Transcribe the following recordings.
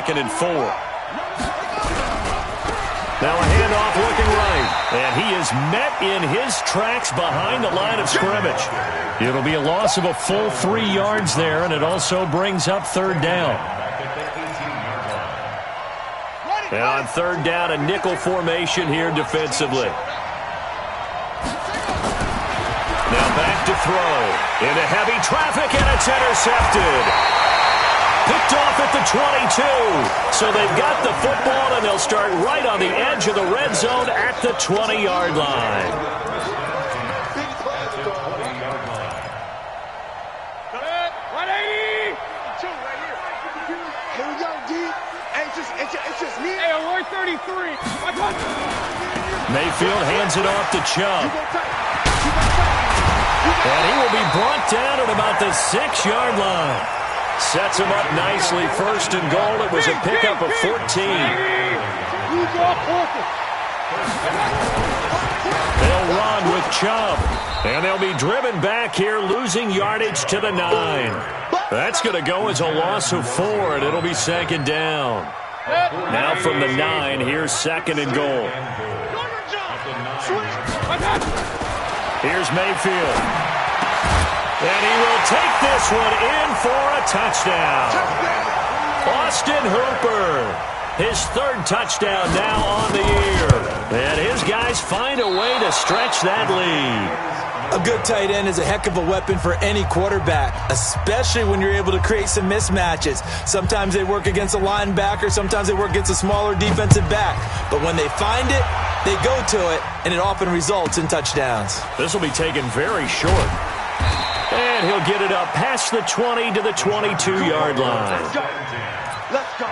2nd and 4. Now a handoff looking right. And he is met in his tracks behind the line of scrimmage. It'll be a loss of a full 3 yards there, and it also brings up 3rd down. And on 3rd down, a nickel formation here defensively. Now back to throw. Into heavy traffic, and it's intercepted. Picked off at the 22. So they've got the football, and they'll start right on the edge of the red zone at the 20-yard line. It's just me. Hey, I'm 33. Mayfield hands it off to Chubb. And he will be brought down at about the 6-yard line. Sets him up nicely. 1st and goal. It was a pickup of 14. They'll run with Chubb. And they'll be driven back here, losing yardage to the 9. That's going to go as a loss of 4, and it'll be 2nd down. Now from the 9, here's 2nd and goal. Here's Mayfield. And he will take this one in for a touchdown. Austin Hooper, his 3rd touchdown now on the year. And his guys find a way to stretch that lead. A good tight end is a heck of a weapon for any quarterback, especially when you're able to create some mismatches. Sometimes they work against a linebacker, sometimes they work against a smaller defensive back. But when they find it, they go to it, and it often results in touchdowns. This will be taken very short. And he'll get it up past the 20 to the 22-yard line. Let's go.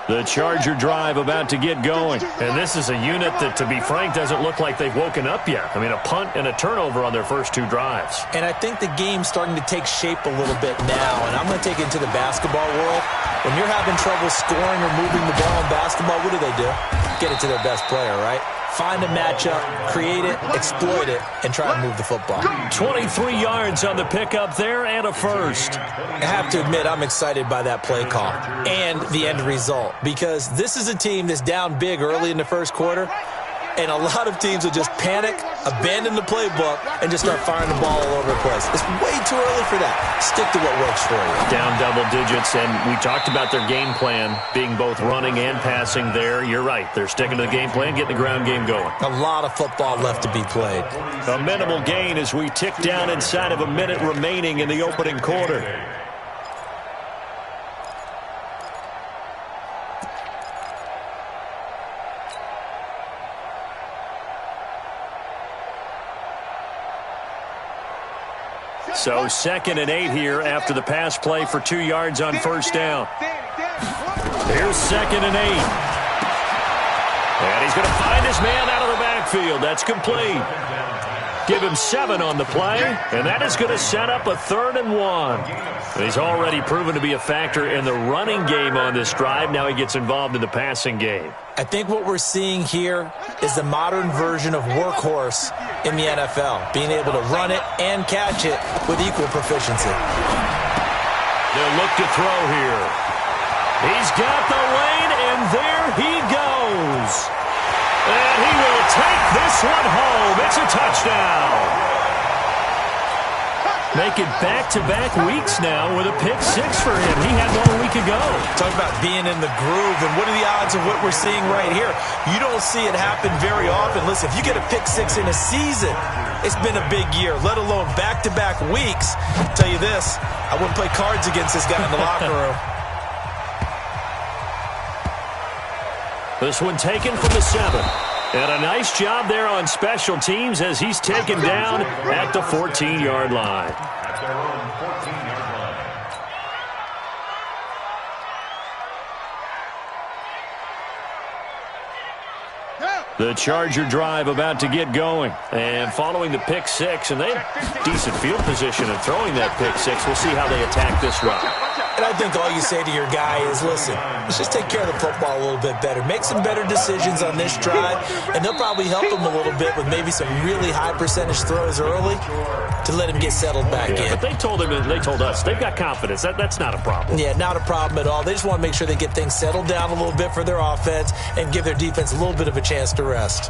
The Charger drive about to get going. And this is a unit that, to be frank, doesn't look like they've woken up yet. I mean, a punt and a turnover on their first 2 drives. And I think the game's starting to take shape a little bit now. And I'm going to take it into the basketball world. When you're having trouble scoring or moving the ball in basketball, what do? Get it to their best player, right? Find a matchup, create it, exploit it, and try to move the football. 23 yards on the pickup there and a first. I have to admit, I'm excited by that play call and the end result, because this is a team that's down big early in the first quarter, and a lot of teams will just panic, abandon the playbook, and just start firing the ball all over the place. It's way too early for that. Stick to what works for you. Down double digits, and we talked about their game plan being both running and passing there. You're right. They're sticking to the game plan, getting the ground game going. A lot of football left to be played. A minimal gain as we tick down inside of a minute remaining in the opening quarter. So 2nd and 8 here after the pass play for 2 yards on 1st down. Here's 2nd and 8. And he's going to find his man out of the backfield. That's complete. Give him 7 on the play, and that is going to set up a 3rd and 1. And he's already proven to be a factor in the running game on this drive. Now he gets involved in the passing game. I think what we're seeing here is the modern version of workhorse in the NFL, being able to run it and catch it with equal proficiency. They'll look to throw here. He's got the lane, and there he goes. And he will take this one home. It's a touchdown. Make it back-to-back weeks now with a pick-6 for him. He had 1 week ago. Talk about being in the groove, and what are the odds of what we're seeing right here? You don't see it happen very often. Listen, if you get a pick-6 in a season, it's been a big year, let alone back-to-back weeks. I'll tell you this, I wouldn't play cards against this guy in the locker room. This one taken from the 7. And a nice job there on special teams as he's taken down at the 14-yard line. The Charger drive about to get going. And following the pick-6, and they have decent field position in throwing that pick-6. We'll see how they attack this drive. And I think all you say to your guy is, listen, let's just take care of the football a little bit better. Make some better decisions on this drive, and they'll probably help him a little bit with maybe some really high percentage throws early to let him get settled back in. But they told us, they've got confidence. That's not a problem. Yeah, not a problem at all. They just want to make sure they get things settled down a little bit for their offense and give their defense a little bit of a chance to rest.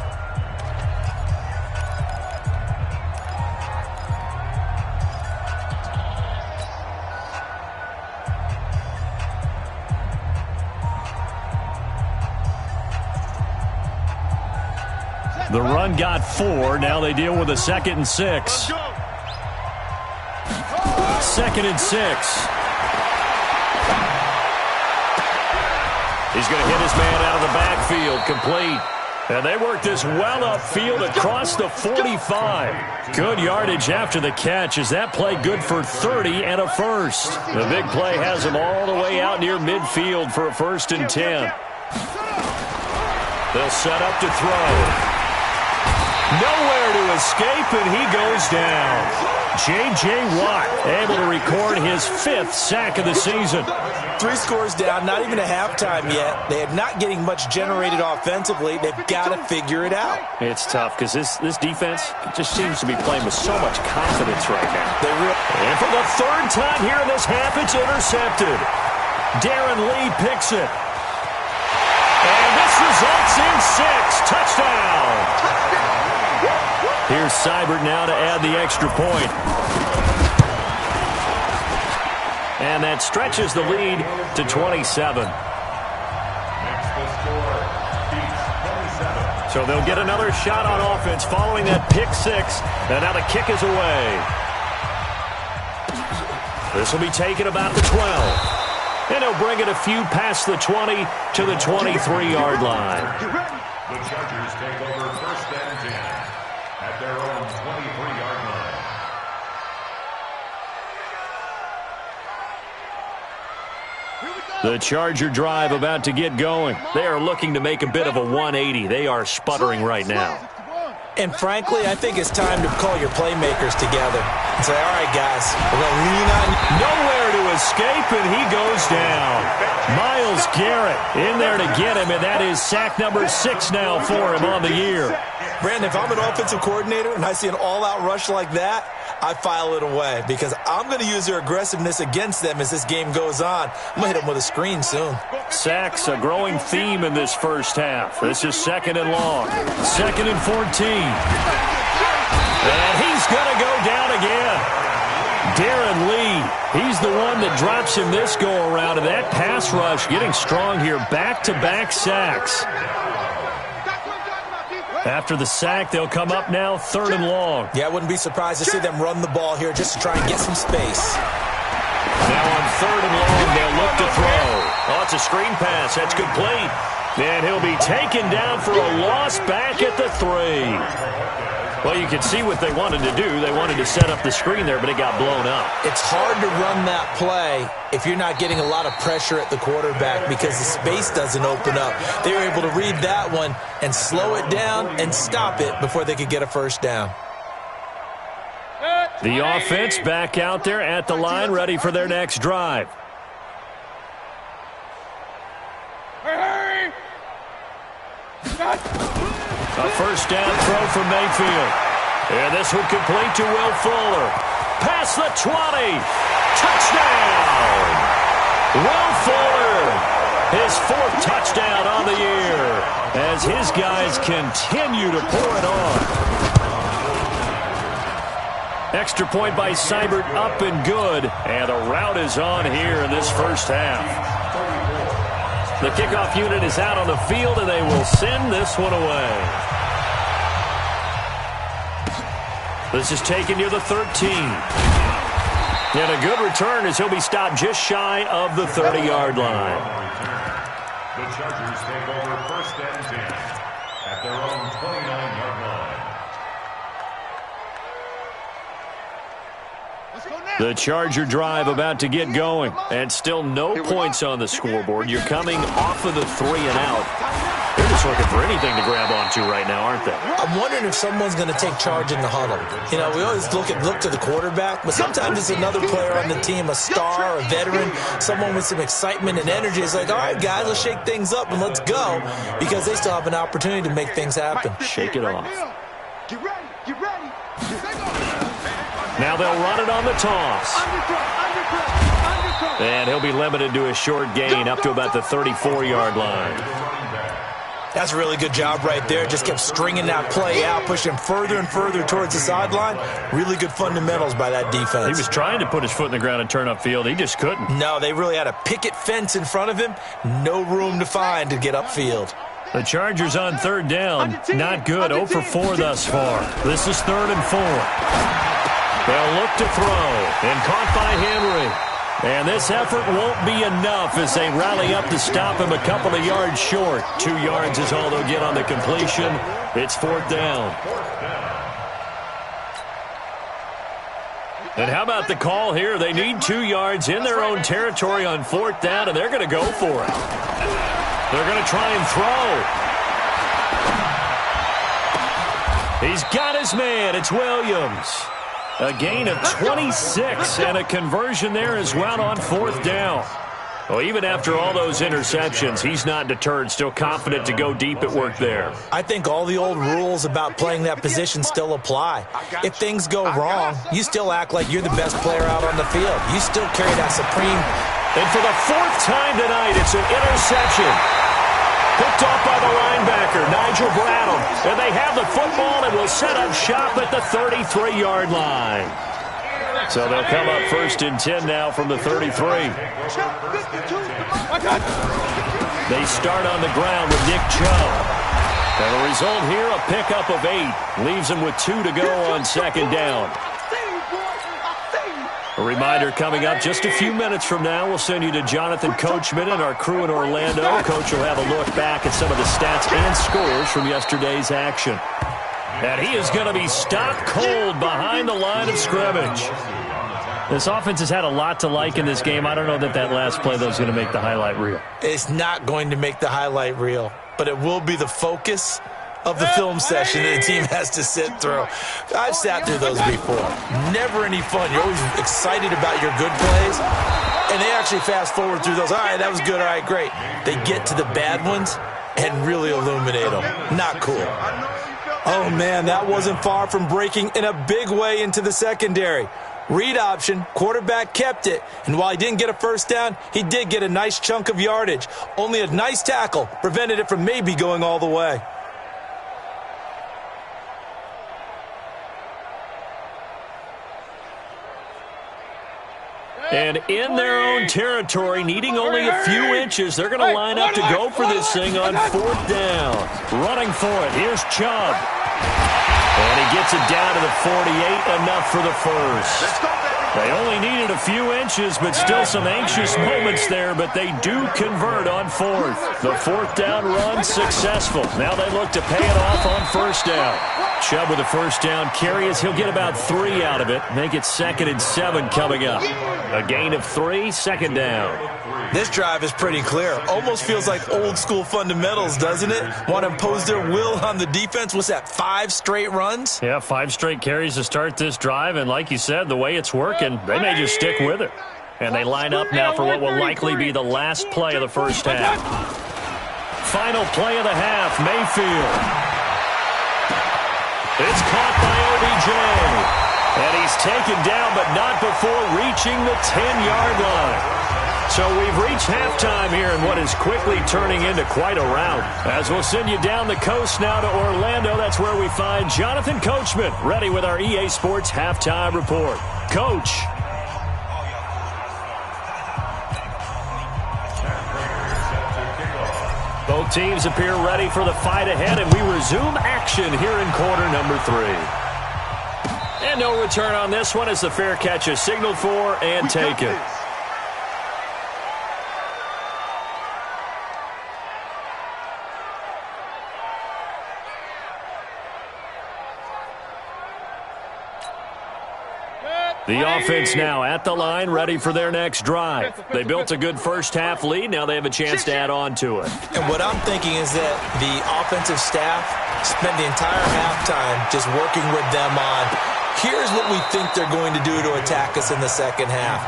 The run got 4. Now they deal with a 2nd and 6. 2nd and 6. He's going to hit his man out of the backfield, complete. And they work this well upfield across the 45. Good yardage after the catch. Is that play good for 30 and a first? The big play has him all the way out near midfield for a 1st and 10. They'll set up to throw. Nowhere to escape, and he goes down. J.J. Watt able to record his 5th sack of the season. 3 scores down, not even a halftime yet. They are not getting much generated offensively. They've got to figure it out. It's tough because this defense just seems to be playing with so much confidence right now. And for the 3rd time here in this half, it's intercepted. Darren Lee picks it. And this results in 6. Touchdown. Here's Seibert now to add the extra point. And that stretches the lead to 27. So they'll get another shot on offense following that pick 6. And now the kick is away. This will be taken about the 12. And he'll bring it a few past the 20 to the 23-yard line. The Chargers take over 1st and 10 at their own 23-yard line. The Charger drive about to get going. They are looking to make a bit of a 180. They are sputtering right now. And frankly, I think it's time to call your playmakers together and say, all right, guys, we're going to lean on you. Nowhere to escape, and he goes down. Myles Garrett in there to get him, and that is sack number 6 now for him on the year. Brandon, if I'm an offensive coordinator and I see an all-out rush like that, I file it away because I'm going to use their aggressiveness against them as this game goes on. I'm going to hit them with a screen soon. Sacks, a growing theme in this first half. This is 2nd and long. 2nd and 14. And he's going to go down again. Darren Lee, he's the one that drops him this go-around. And that pass rush getting strong here. Back-to-back sacks. After the sack, they'll come up now 3rd and long. Yeah, I wouldn't be surprised to see them run the ball here just to try and get some space. Now on 3rd and long, they'll look to throw. Oh, it's a screen pass. That's complete. And he'll be taken down for a loss back at the 3. Well, you can see what they wanted to do. They wanted to set up the screen there, but it got blown up. It's hard to run that play if you're not getting a lot of pressure at the quarterback because the space doesn't open up. They were able to read that one and slow it down and stop it before they could get a 1st down. The offense back out there at the line, ready for their next drive. A 1st down throw from Mayfield. And this will complete to Will Fuller. Past the 20. Touchdown! Will Fuller, his 4th touchdown on the year as his guys continue to pour it on. Extra point by Seibert, up and good. And the route is on here in this first half. The kickoff unit is out on the field, and they will send this one away. This is taken near the 13. And a good return as he'll be stopped just shy of the 30-yard line. The Chargers take over 1st and 10 at their own 29-yard line. The Charger drive about to get going. And still no points on the scoreboard. You're coming off of the 3 and out. They're just looking for anything to grab onto right now, aren't they? I'm wondering if someone's going to take charge in the huddle. You know, we always look to the quarterback, but sometimes it's another player on the team, a star, a veteran, someone with some excitement and energy. It's like, all right, guys, let's shake things up and let's go, because they still have an opportunity to make things happen. Shake it off. Get ready. Get ready. Now they'll run it on the toss. And he'll be limited to a short gain up to about the 34-yard line. That's a really good job right there. Just kept stringing that play out, pushing further and further towards the sideline. Really good fundamentals by that defense. He was trying to put his foot in the ground and turn upfield. He just couldn't. No, they really had a picket fence in front of him. No room to find to get upfield. The Chargers on third down. Not good. 0 for 4 thus far. This is 3rd and 4. They'll look to throw. And caught by Henry. And this effort won't be enough as they rally up to stop him a couple of yards short. 2 yards is all they'll get on the completion. It's 4th down. And how about the call here? They need 2 yards in their own territory on 4th down, and they're going to go for it. They're going to try and throw. He's got his man. It's Williams. A gain of 26 and a conversion there as well on 4th down. Well, even after all those interceptions, he's not deterred, still confident to go deep at work there. I think all the old rules about playing that position still apply. If things go wrong, you still act like you're the best player out on the field. You still carry that supreme. And for the 4th time tonight, it's an interception. Picked off by the linebacker, Nigel Bradham. And they have the football and will set up shop at the 33-yard line. So they'll come up 1st and 10 now from the 33. They start on the ground with Nick Chubb. And the result here, a pickup of 8. Leaves them with 2 to go on 2nd down. A reminder coming up just a few minutes from now, we'll send you to Jonathan Coachman and our crew in Orlando. Coach will have a look back at some of the stats and scores from yesterday's action. And he is going to be stopped cold behind the line of scrimmage. This offense has had a lot to like in this game. I don't know that last play, though, is going to make the highlight reel. It's not going to make the highlight reel, but it will be the focus of the film session that the team has to sit through. I've sat through those before. Never any fun. You're always excited about your good plays, and they actually fast forward through those. All right, that was good. All right, great. They get to the bad ones and really illuminate them. Not cool. Oh, man, that wasn't far from breaking in a big way into the secondary. Read option, quarterback kept it, and while he didn't get a first down, he did get a nice chunk of yardage. Only a nice tackle prevented it from maybe going all the way. And in their own territory, needing only a few inches, they're going to line up to go for this thing on 4th down. Running for it, here's Chubb. And he gets it down to the 48, enough for the first. They only needed a few inches, but still some anxious moments there, but they do convert on 4th. The 4th down run successful. Now they look to pay it off on 1st down. Chubb with a 1st down carry as he'll get about 3 out of it. Make it 2nd and 7 coming up. A gain of 3, 2nd down. This drive is pretty clear. Almost feels like old school fundamentals, doesn't it? Want to impose their will on the defense. What's that, 5 straight runs? Yeah, 5 straight carries to start this drive, and like you said, the way it's working, they may just stick with it. And they line up now for what will likely be the last play of the first half. Final play of the half, Mayfield. It's caught by OBJ. And he's taken down, but not before reaching the 10-yard line. So we've reached halftime here in what is quickly turning into quite a rout. As we'll send you down the coast now to Orlando, that's where we find Jonathan Coachman, ready with our EA Sports Halftime Report. Coach. Both teams appear ready for the fight ahead, and we resume action here in quarter number 3. And no return on this one as the fair catch is signaled for and taken. The offense now at the line, ready for their next drive. They built a good first-half lead. Now they have a chance to add on to it. And what I'm thinking is that the offensive staff spent the entire halftime just working with them on, here's what we think they're going to do to attack us in the second half.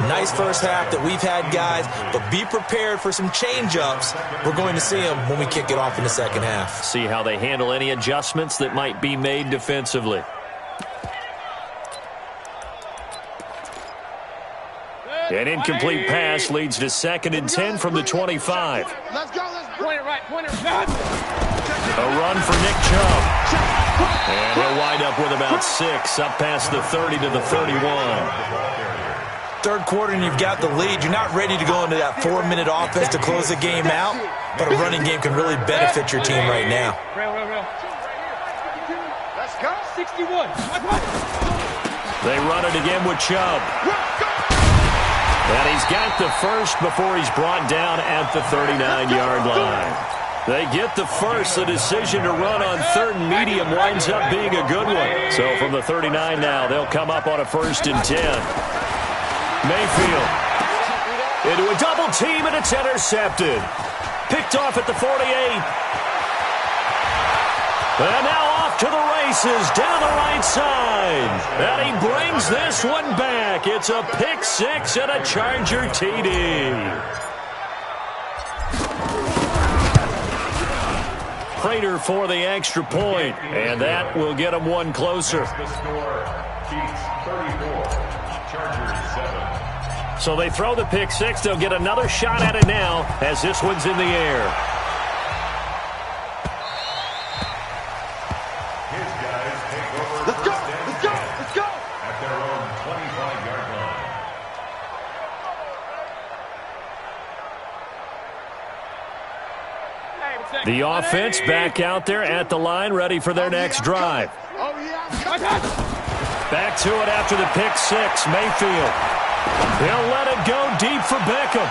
Nice first half that we've had, guys, but be prepared for some change-ups. We're going to see them when we kick it off in the second half. See how they handle any adjustments that might be made defensively. An incomplete pass leads to 2nd and 10 from the 25. Let's go. Point it right. A run for Nick Chubb. And he'll wind up with about 6, up past the 30 to the 31. Third quarter and you've got the lead. You're not ready to go into that 4-minute offense to close the game out, but a running game can really benefit your team right now. Let's go. 61. They run it again with Chubb. And he's got the first before he's brought down at the 39-yard line. They get the first. The decision to run on 3rd and medium winds up being a good one. So from the 39 now, they'll come up on a 1st and 10. Mayfield into a double team, and it's intercepted. Picked off at the 48. And now off to the races down the right side. And he brings this one back. It's a pick 6 and a Charger TD. Prater for the extra point, and that will get him one closer. So they throw the pick 6. They'll get another shot at it now as this one's in the air. The offense back out there at the line, ready for their next drive. Back to it after the pick 6, Mayfield. He'll let it go deep for Beckham.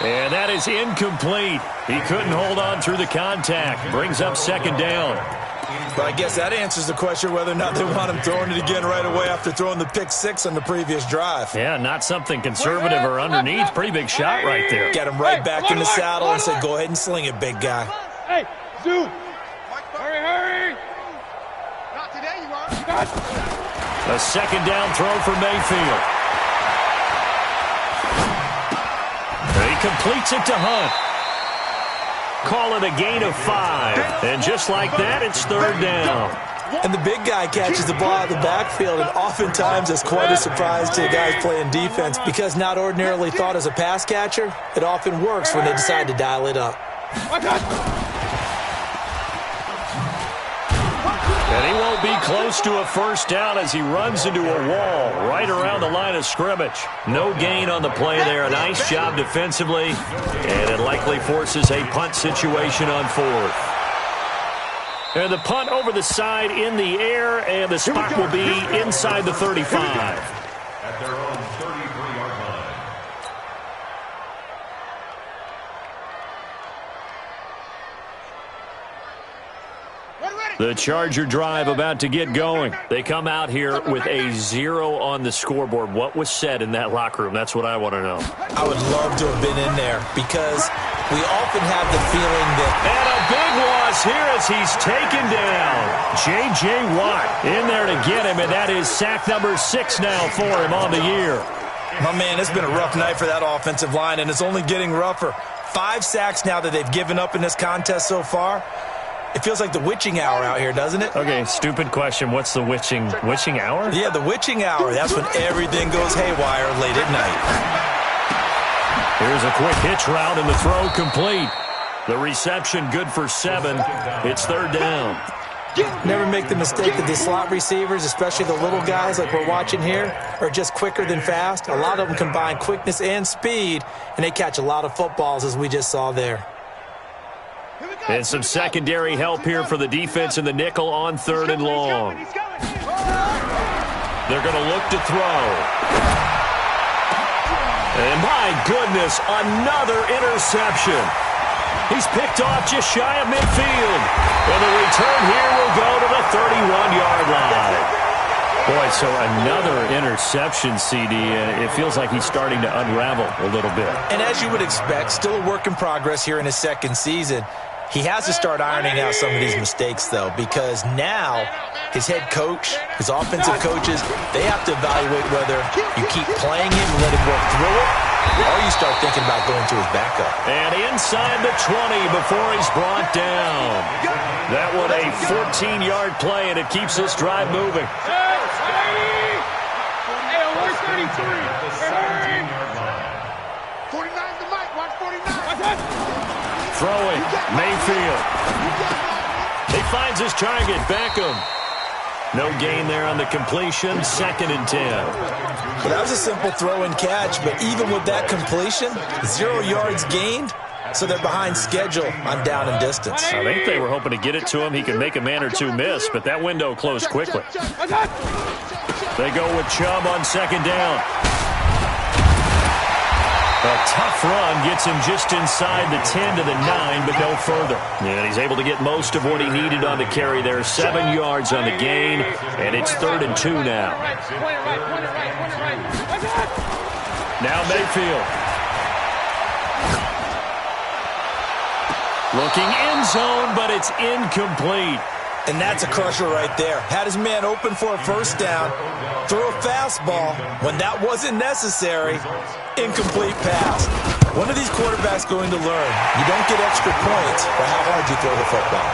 And that is incomplete. He couldn't hold on through the contact. Brings up 2nd down. But I guess that answers the question whether or not they want him throwing it again right away after throwing the pick 6 on the previous drive. Yeah, not something conservative or underneath. Pretty big shot right there. Get him right back in the saddle and say, go ahead and sling it, big guy. Hey, Zoo. Hurry. Not today, you are. A 2nd down throw for Mayfield. He completes it to Hunt. Call it a gain of 5. And just like that, it's 3rd down. And the big guy catches the ball out of the backfield, and oftentimes it's quite a surprise to the guys playing defense because not ordinarily thought as a pass catcher, it often works when they decide to dial it up. And he won't be close to a 1st down as he runs into a wall right around the line of scrimmage. No gain on the play there. A nice job defensively, and it likely forces a punt situation on 4th. And the punt over the side in the air, and the spot will be inside the 35. At their own 33-yard line. The Charger drive about to get going. They come out here with a 0 on the scoreboard. What was said in that locker room? That's what I want to know. I would love to have been in there because we often have the feeling that... And a big loss here as he's taken down. J.J. Watt in there to get him, and that is sack number 6 now for him on the year. My man, it's been a rough night for that offensive line, and it's only getting rougher. 5 sacks now that they've given up in this contest so far. It feels like the witching hour out here, doesn't it? Okay, stupid question. What's the witching hour? Yeah, the witching hour. That's when everything goes haywire late at night. Here's a quick hitch route, and the throw complete. The reception good for 7. It's 3rd down. Never make the mistake that the slot receivers, especially the little guys like we're watching here, are just quicker than fast. A lot of them combine quickness and speed, and they catch a lot of footballs, as we just saw there. And some secondary help here for the defense in the nickel on 3rd and long. They're going to look to throw. And my goodness, another interception. He's picked off just shy of midfield. And the return here will go to the 31-yard line. Boy, so another interception, CD. It feels like he's starting to unravel a little bit. And as you would expect, still a work in progress here in his second season. He has to start ironing out some of these mistakes, though, because now his head coach, his offensive coaches, they have to evaluate whether you keep playing him and let him work through it, or you start thinking about going to his backup. And inside the 20 before he's brought down. That one a 14-yard play, and it keeps this drive moving. Throwing, Mayfield. He finds his target, Beckham. No gain there on the completion, 2nd and 10. Well, that was a simple throw and catch, but even with that completion, 0 yards gained, so they're behind schedule on down and distance. I think they were hoping to get it to him. He could make a man or two miss, but that window closed quickly. They go with Chubb on 2nd down. A tough run gets him just inside the 10 to the 9, but no further. And he's able to get most of what he needed on the carry there. 7 yards on the gain, and it's 3rd and 2 now. Now Mayfield. Looking end zone, but it's incomplete. And that's a crusher right there. Had his man open for a first down, threw a fastball when that wasn't necessary. Incomplete pass. When are these quarterbacks going to learn? You don't get extra points for how hard you throw the football.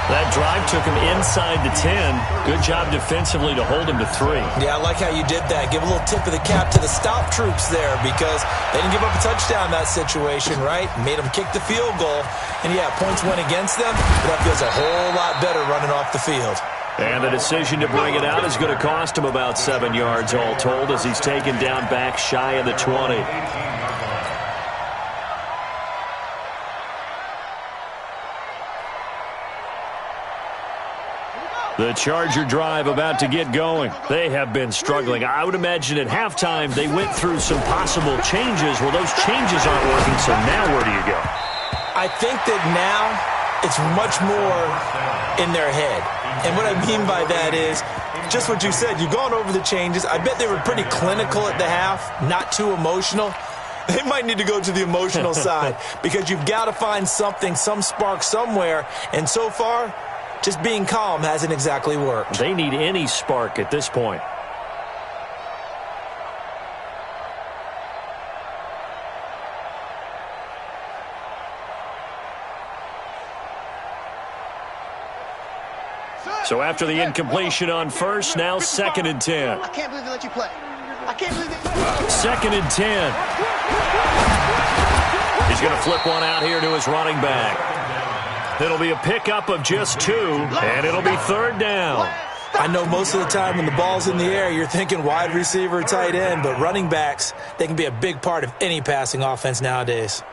That drive took him inside the 10. Good job defensively to hold him to 3. Yeah, I like how you did that. Give a little tip of the cap to the stop troops there because they didn't give up a touchdown in that situation, right? Made them kick the field goal. And, yeah, points went against them, but that feels a whole lot better running off the field. And the decision to bring it out is going to cost him about 7 yards all told as he's taken down back shy of the 20. The Charger drive about to get going. They have been struggling. I would imagine at halftime they went through some possible changes. Well, those changes aren't working, so now where do you go? I think that now it's much more in their head. And what I mean by that is just what you said. You've gone over the changes. I bet they were pretty clinical at the half, not too emotional. They might need to go to the emotional side because you've got to find something, some spark somewhere. And so far, just being calm hasn't exactly worked. They need any spark at this point. So after the incompletion on first, now 2nd and 10. I can't believe they let you play. I can't believe they... 2nd and 10. He's going to flip one out here to his running back. It'll be a pickup of just 2, and it'll be 3rd down. I know most of the time when the ball's in the air, you're thinking wide receiver, tight end, but running backs, they can be a big part of any passing offense nowadays.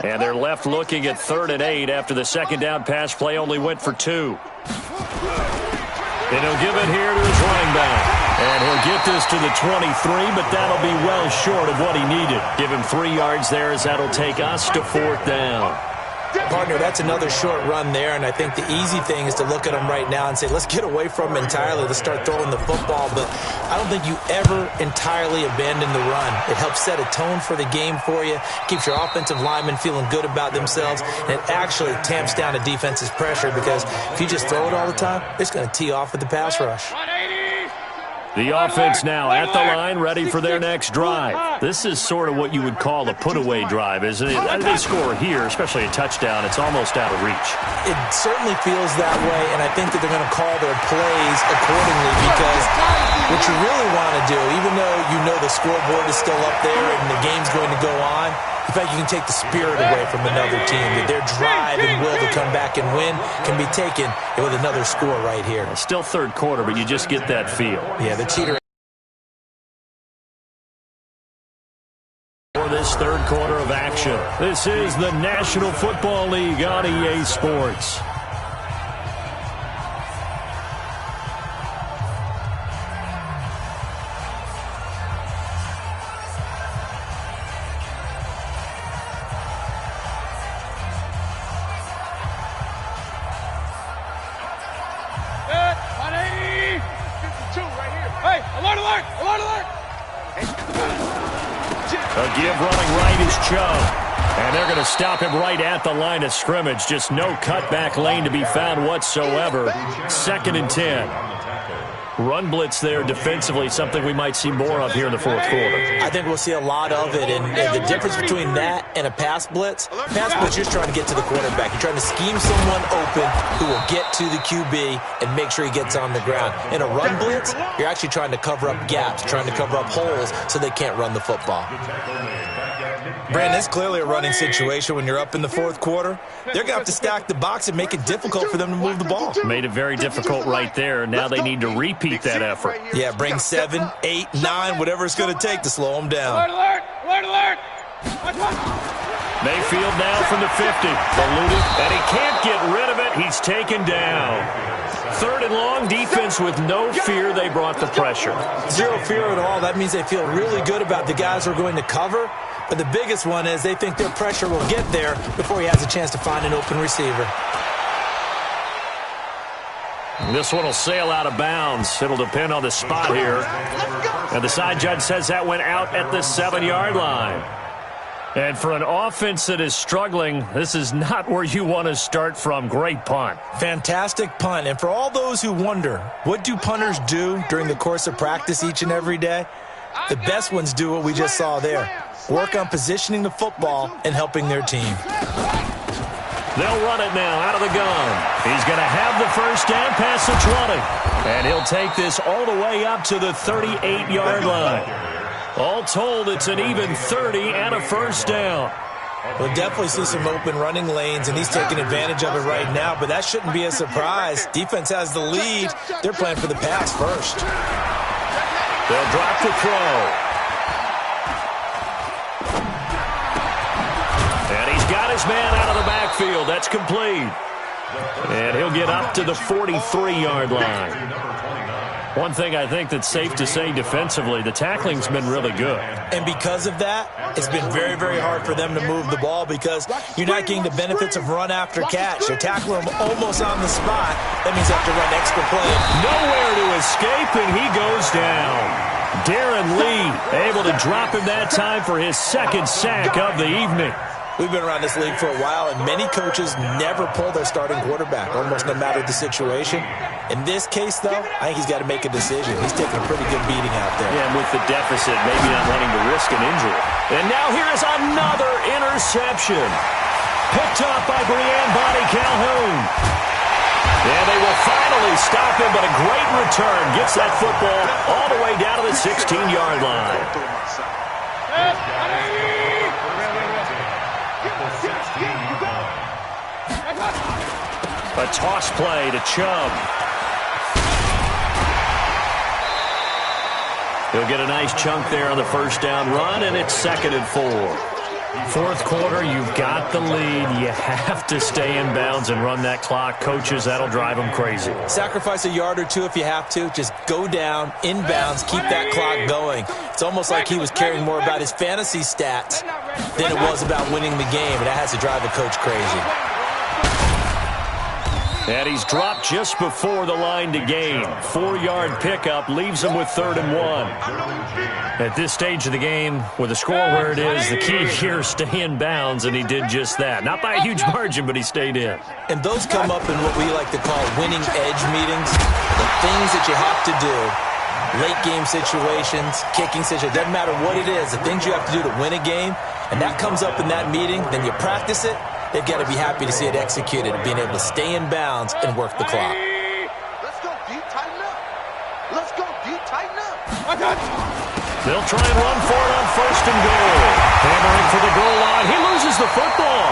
And they're left looking at 3rd and 8 after the 2nd down pass play only went for 2. And he'll give it here to his running back. And he'll get this to the 23, but that'll be well short of what he needed. Give him 3 yards there as that'll take us to 4th down. Partner, that's another short run there, and I think the easy thing is to look at him right now and say, let's get away from him entirely. Let's start throwing the football, but I don't think you ever entirely abandon the run. It helps set a tone for the game for you, keeps your offensive linemen feeling good about themselves, and it actually tamps down a defense's pressure because if you just throw it all the time, it's going to tee off with the pass rush. The offense now at the line, ready for their next drive. This is sort of what you would call a put-away drive, isn't it? They score here, especially a touchdown. It's almost out of reach. It certainly feels that way, and I think that they're going to call their plays accordingly because what you really want to do, even though you know the scoreboard is still up there and the game's going to go on, in fact, you can take the spirit away from another team. That their drive and will to come back and win can be taken with another score right here. Still 3rd quarter, but you just get that feel. Yeah, the cheater. For this 3rd quarter of action, this is the National Football League on EA Sports. A give running right is Chubb. And they're going to stop him right at the line of scrimmage. Just no cutback lane to be found whatsoever. 2nd and 10. Run blitz there defensively, something we might see more of here in the fourth quarter. I think we'll see a lot of it, and the difference between that and a pass blitz, you're just trying to get to the quarterback. You're trying to scheme someone open who will get to the QB and make sure he gets on the ground. In a run blitz, you're actually trying to cover up gaps, trying to cover up holes so they can't run the football. Brandon, it's clearly a running situation when you're up in the fourth quarter. They're going to have to stack the box and make it difficult for them to move the ball. Made it very difficult right there. Now they need to repeat that effort. Yeah, bring 7, 8, 9, whatever it's going to take to slow them down. Alert! Alert! Alert! Mayfield now from the 50. Eluded, and he can't get rid of it. He's taken down. 3rd and long, defense with no fear. They brought the pressure. Zero fear at all. That means they feel really good about the guys who are going to cover. But the biggest one is they think their pressure will get there before he has a chance to find an open receiver. This one will sail out of bounds. It'll depend on the spot here. And the side judge says that went out at the 7-yard line. And for an offense that is struggling, this is not where you want to start from. Great punt. Fantastic punt. And for all those who wonder, what do punters do during the course of practice each and every day? The best ones do what we just saw there. Work on positioning the football and helping their team. They'll run it now out of the gun. He's going to have the first down past the 20. And he'll take this all the way up to the 38-yard line. All told, it's an even 30 and a first down. We'll definitely see some open running lanes, and he's taking advantage of it right now, but that shouldn't be a surprise. Defense has the lead. They're playing for the pass first. They'll drop the throw. And he's got his man out of the backfield. That's complete. And he'll get up to the 43-yard line. One thing I think that's safe to say defensively, the tackling's been really good. And because of that, it's been very, very hard for them to move the ball because you're not getting the benefits of run after catch. They're tackling him almost on the spot. That means they have to run extra play. Nowhere to escape, and he goes down. Darren Lee able to drop him that time for his 2nd sack of the evening. We've been around this league for a while, and many coaches never pull their starting quarterback, almost no matter the situation. In this case, though, I think he's got to make a decision. He's taking a pretty good beating out there. Yeah, and with the deficit, maybe not wanting to risk an injury. And now here is another interception. Picked up by Brianne Bonnie Calhoun. And they will finally stop him, but a great return. Gets that football all the way down to the 16-yard line. A toss play to Chubb. He'll get a nice chunk there on the first down run, and it's 2nd and 4. Fourth quarter, you've got the lead. You have to stay in bounds and run that clock. Coaches, that'll drive them crazy. Sacrifice a yard or two if you have to. Just go down, in bounds, keep that clock going. It's almost like he was caring more about his fantasy stats than it was about winning the game, and that has to drive a coach crazy. And he's dropped just before the line to gain. 4-yard pickup leaves him with 3rd and 1. At this stage of the game, with the score where it is, the key here is stay in bounds, and he did just that. Not by a huge margin, but he stayed in. And those come up in what we like to call winning edge meetings. The things that you have to do, late game situations, kicking situations, doesn't matter what it is, the things you have to do to win a game, and that comes up in that meeting, then you practice it. They've got to be happy to see it executed and being able to stay in bounds and work the clock. Let's go deep, tighten up. Let's go deep, tighten up. They'll try and run for it on 1st and goal. Hammering for the goal line. He loses the football.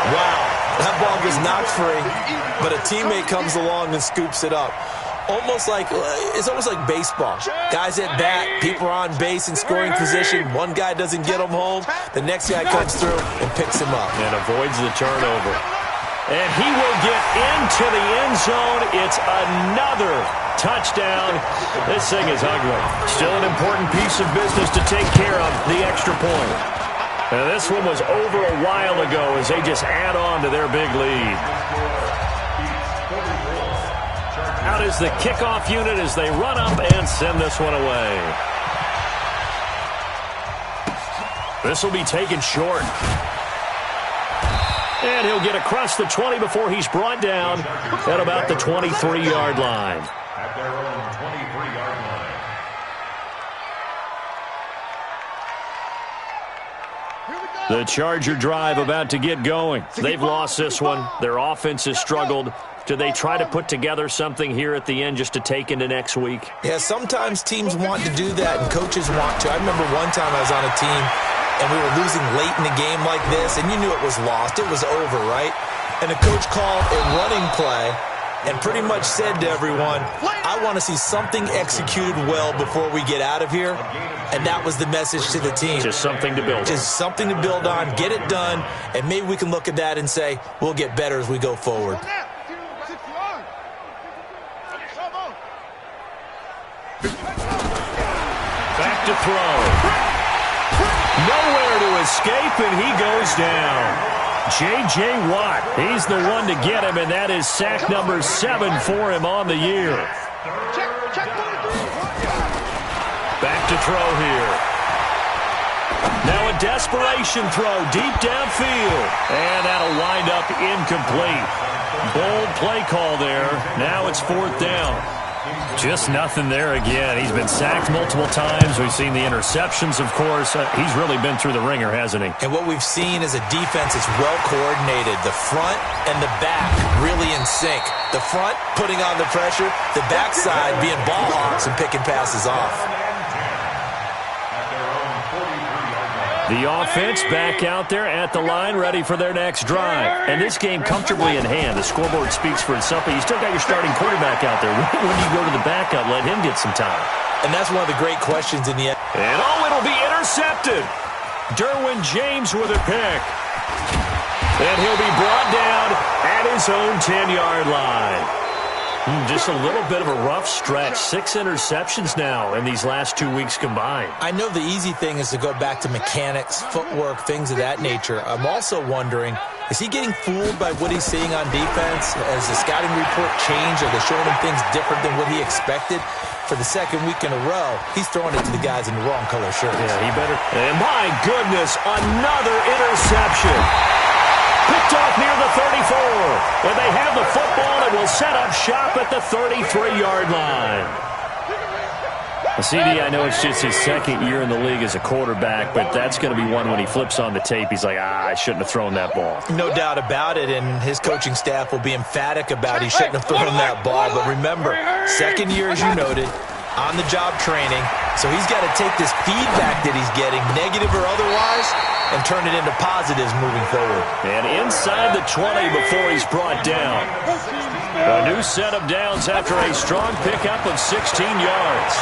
Wow, that ball gets knocked free, but a teammate comes along and scoops it up. It's almost like baseball. Guys at bat, people are on base in scoring position. One guy doesn't get him home. The next guy comes through and picks him up. And avoids the turnover. And he will get into the end zone. It's another touchdown. This thing is ugly. Still an important piece of business to take care of, the extra point. And this one was over a while ago as they just add on to their big lead. Out is the kickoff unit as they run up and send this one away. This will be taken short. And he'll get across the 20 before he's brought down at about the 23-yard line. At their own 23-yard line. The Charger drive about to get going. They've lost this one. Their offense has struggled. Do they try to put together something here at the end just to take into next week? Yeah, sometimes teams want to do that and coaches want to. I remember one time I was on a team and we were losing late in a game like this, and you knew it was lost. It was over, right? And the coach called a running play and pretty much said to everyone, I want to see something executed well before we get out of here. And that was the message to the team. Just something to build on. Just something to build on, get it done, and maybe we can look at that and say, we'll get better as we go forward. Back to throw. Nowhere to escape, and he goes down. J.J. Watt, he's the one to get him, and that is sack number 7 for him on the year. Back to throw here. Now a desperation throw deep downfield, and that'll wind up incomplete. Bold play call there. Now it's 4th down. Just nothing there again. He's been sacked multiple times. We've seen the interceptions, of course. He's really been through the ringer, hasn't he? And what we've seen is a defense that's well coordinated. The front and the back really in sync. The front putting on the pressure, the backside being ball hawks and picking passes off. The offense back out there at the line, ready for their next drive. And this game comfortably in hand. The scoreboard speaks for itself, but you still got your starting quarterback out there. When you go to the backup, let him get some time. And that's one of the great questions in the end. And it'll be intercepted. Derwin James with a pick. And he'll be brought down at his own 10-yard line. Just a little bit of a rough stretch. 6 interceptions now in these last 2 weeks combined. I know the easy thing is to go back to mechanics, footwork, things of that nature. I'm also wondering, is he getting fooled by what he's seeing on defense? Has the scouting report changed? Are they showing him things different than what he expected? For the second week in a row, he's throwing it to the guys in the wrong color shirts. Yeah, he better. And my goodness, another interception. Picked off near the 34. And they have the football and will set up shop at the 33-yard line. CD, I know it's just his second year in the league as a quarterback, but that's going to be one when he flips on the tape. He's like, I shouldn't have thrown that ball. No doubt about it, and his coaching staff will be emphatic about he shouldn't have thrown that ball. But remember, second year, as you noted, on-the-job training. So he's got to take this feedback that he's getting, negative or otherwise, and turn it into positives moving forward. And inside the 20 before he's brought down. A new set of downs after a strong pickup of 16 yards.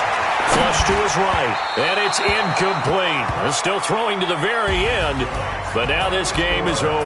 Flush to his right, and it's incomplete. Still throwing to the very end, but now this game is over.